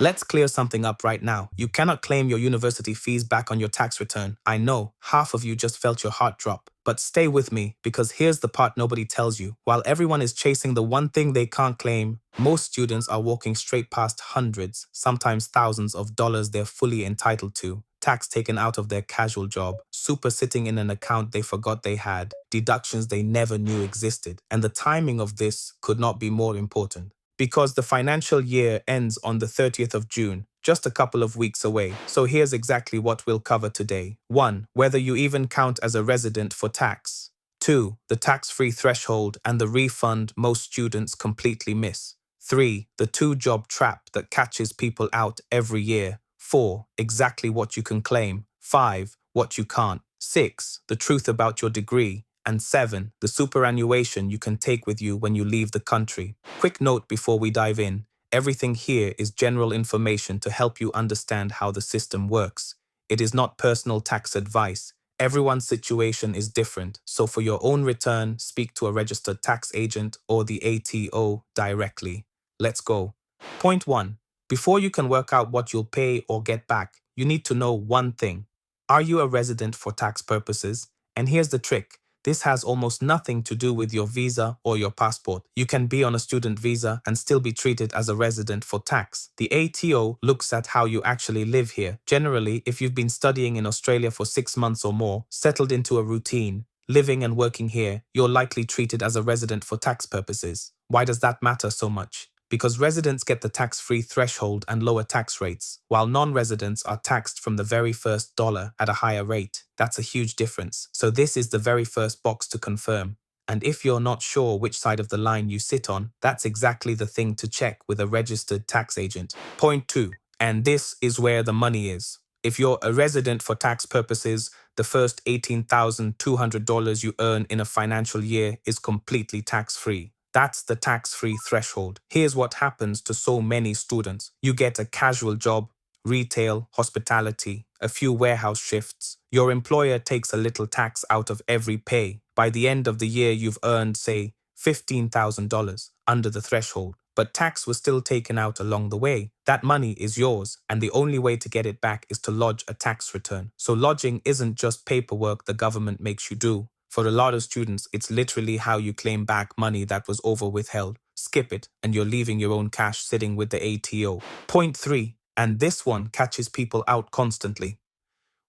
Let's clear something up right now. You cannot claim your university fees back on your tax return. I know, half of you just felt your heart drop. But stay with me, because here's the part nobody tells you. While everyone is chasing the one thing they can't claim, most students are walking straight past hundreds, sometimes thousands of dollars they're fully entitled to. Tax taken out of their casual job, super sitting in an account they forgot they had, deductions they never knew existed. And the timing of this could not be more important, because the financial year ends on the 30th of June, just a couple of weeks away. So here's exactly what we'll cover today. 1. Whether you even count as a resident for tax. 2. The tax-free threshold and the refund most students completely miss. 3. The two-job trap that catches people out every year. 4. Exactly what you can claim. 5. What you can't. 6. The truth about your degree. And 7. The superannuation you can take with you when you leave the country. Quick note before we dive in. Everything here is general information to help you understand how the system works. It is not personal tax advice. Everyone's situation is different, so for your own return, speak to a registered tax agent or the ATO directly. Let's go. Point 1. Before you can work out what you'll pay or get back, you need to know one thing. Are you a resident for tax purposes? And here's the trick. This has almost nothing to do with your visa or your passport. You can be on a student visa and still be treated as a resident for tax. The ATO looks at how you actually live here. Generally, if you've been studying in Australia for 6 months or more, settled into a routine, living and working here, you're likely treated as a resident for tax purposes. Why does that matter so much? Because residents get the tax-free threshold and lower tax rates, while non-residents are taxed from the very first dollar at a higher rate. That's a huge difference. So this is the very first box to confirm. And if you're not sure which side of the line you sit on, that's exactly the thing to check with a registered tax agent. Point 2. And this is where the money is. If you're a resident for tax purposes, the first $18,200 you earn in a financial year is completely tax-free. That's the tax-free threshold. Here's what happens to so many students. You get a casual job, retail, hospitality, a few warehouse shifts. Your employer takes a little tax out of every pay. By the end of the year, you've earned, say, $15,000 under the threshold. But tax was still taken out along the way. That money is yours, and the only way to get it back is to lodge a tax return. So lodging isn't just paperwork the government makes you do. For a lot of students, it's literally how you claim back money that was over-withheld. Skip it, and you're leaving your own cash sitting with the ATO. Point 3, and this one catches people out constantly.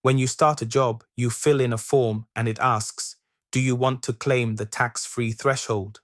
When you start a job, you fill in a form and it asks, do you want to claim the tax-free threshold?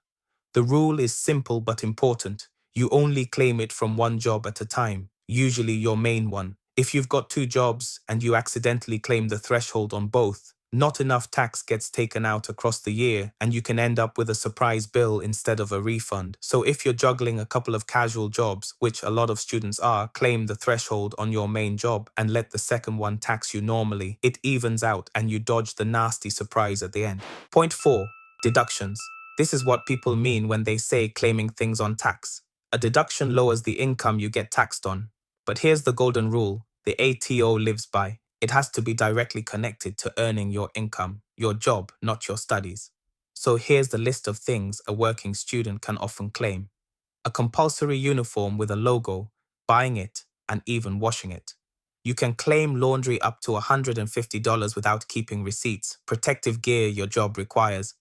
The rule is simple but important. You only claim it from one job at a time, usually your main one. If you've got 2 jobs and you accidentally claim the threshold on both, not enough tax gets taken out across the year and you can end up with a surprise bill instead of a refund. So if you're juggling a couple of casual jobs, which a lot of students are, claim the threshold on your main job and let the second one tax you normally. It evens out and you dodge the nasty surprise at the end. Point 4. Deductions. This is what people mean when they say claiming things on tax. A deduction lowers the income you get taxed on. But here's the golden rule the ATO lives by. It has to be directly connected to earning your income, your job, not your studies. So here's the list of things a working student can often claim. A compulsory uniform with a logo, buying it, and even washing it. You can claim laundry up to $150 without keeping receipts, protective gear your job requires,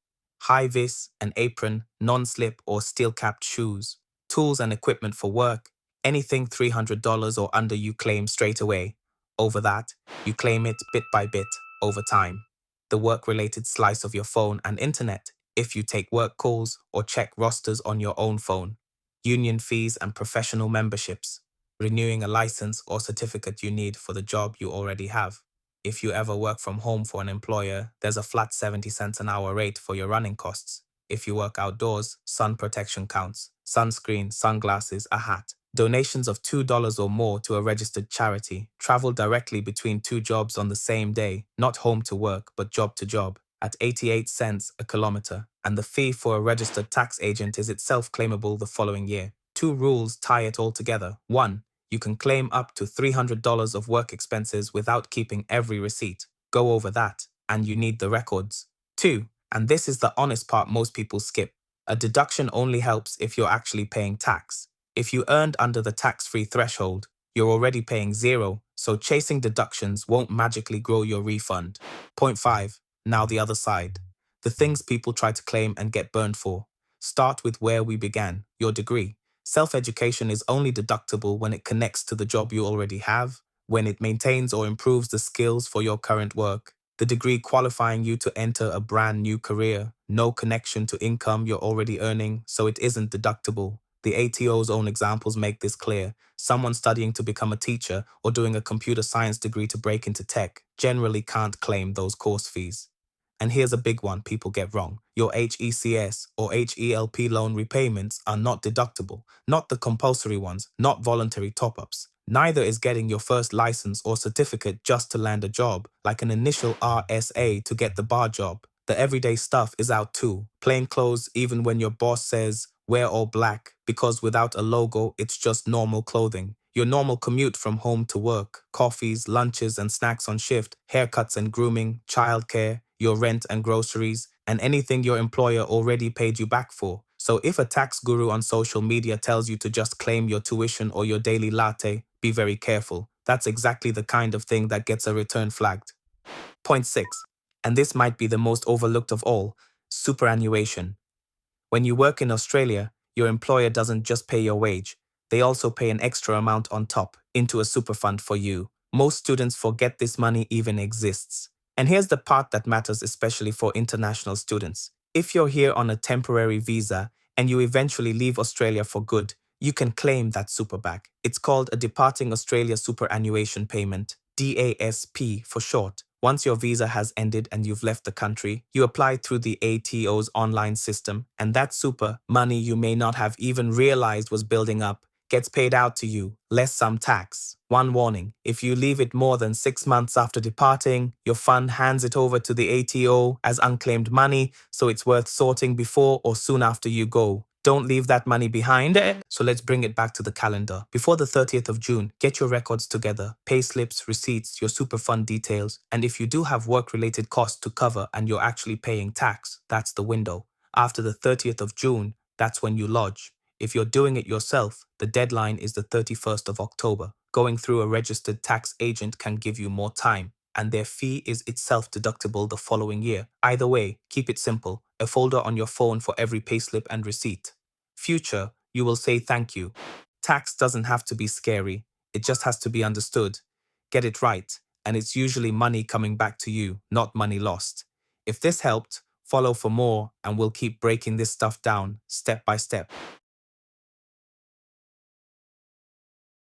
high-vis, an apron, non-slip or steel-capped shoes, tools and equipment for work, anything $300 or under you claim straight away. Over that, you claim it bit by bit, over time. The work-related slice of your phone and internet, if you take work calls or check rosters on your own phone. Union fees and professional memberships, renewing a license or certificate you need for the job you already have. If you ever work from home for an employer, there's a flat 70 cents an hour rate for your running costs. If you work outdoors, sun protection counts. Sunscreen, sunglasses, a hat. Donations of $2 or more to a registered charity. Travel directly between 2 jobs on the same day, not home to work, but job to job, at 88 cents a kilometer. And the fee for a registered tax agent is itself claimable the following year. 2 rules tie it all together. 1. You can claim up to $300 of work expenses without keeping every receipt. Go over that, and you need the records. 2. And this is the honest part most people skip. A deduction only helps if you're actually paying tax. If you earned under the tax-free threshold, You're already paying zero, so chasing deductions won't magically grow your refund. Point 5. Now the other side. The things people try to claim and get burned for. Start with where we began, your degree. Self-education is only deductible when it connects to the job you already have, when it maintains or improves the skills for your current work. The degree qualifying you to enter a brand new career, no connection to income you're already earning, so it isn't deductible. The ATO's own examples make this clear. Someone studying to become a teacher or doing a computer science degree to break into tech generally can't claim those course fees. And here's a big one people get wrong. Your HECS or HELP loan repayments are not deductible, not the compulsory ones, not voluntary top-ups. Neither is getting your first license or certificate just to land a job, like an initial RSA to get the bar job. The everyday stuff is out too. Plain clothes even when your boss says, wear all black, because without a logo, it's just normal clothing. Your normal commute from home to work, coffees, lunches and snacks on shift, haircuts and grooming, childcare, your rent and groceries, and anything your employer already paid you back for. So if a tax guru on social media tells you to just claim your tuition or your daily latte, be very careful. That's exactly the kind of thing that gets a return flagged. Point 6. And this might be the most overlooked of all, superannuation. When you work in Australia, your employer doesn't just pay your wage, they also pay an extra amount on top into a super fund for you. Most students forget this money even exists. And here's the part that matters especially for international students. If you're here on a temporary visa and you eventually leave Australia for good, you can claim that super back. It's called a Departing Australia Superannuation Payment, DASP for short. Once your visa has ended and you've left the country, you apply through the ATO's online system, and that super money you may not have even realized was building up gets paid out to you, less some tax. One warning, if you leave it more than 6 months after departing, your fund hands it over to the ATO as unclaimed money, so it's worth sorting before or soon after you go. Don't leave that money behind. So let's bring it back to the calendar. Before the 30th of June, get your records together, pay slips, receipts, your super fund details, and if you do have work-related costs to cover and you're actually paying tax, that's the window. After the 30th of June, that's when you lodge. If you're doing it yourself, the deadline is the 31st of October. Going through a registered tax agent can give you more time, and their fee is itself deductible the following year. Either way, keep it simple. A folder on your phone for every payslip and receipt. Future, you will say thank you. Tax doesn't have to be scary. It just has to be understood. Get it right, and it's usually money coming back to you, not money lost. If this helped, follow for more, and we'll keep breaking this stuff down step by step.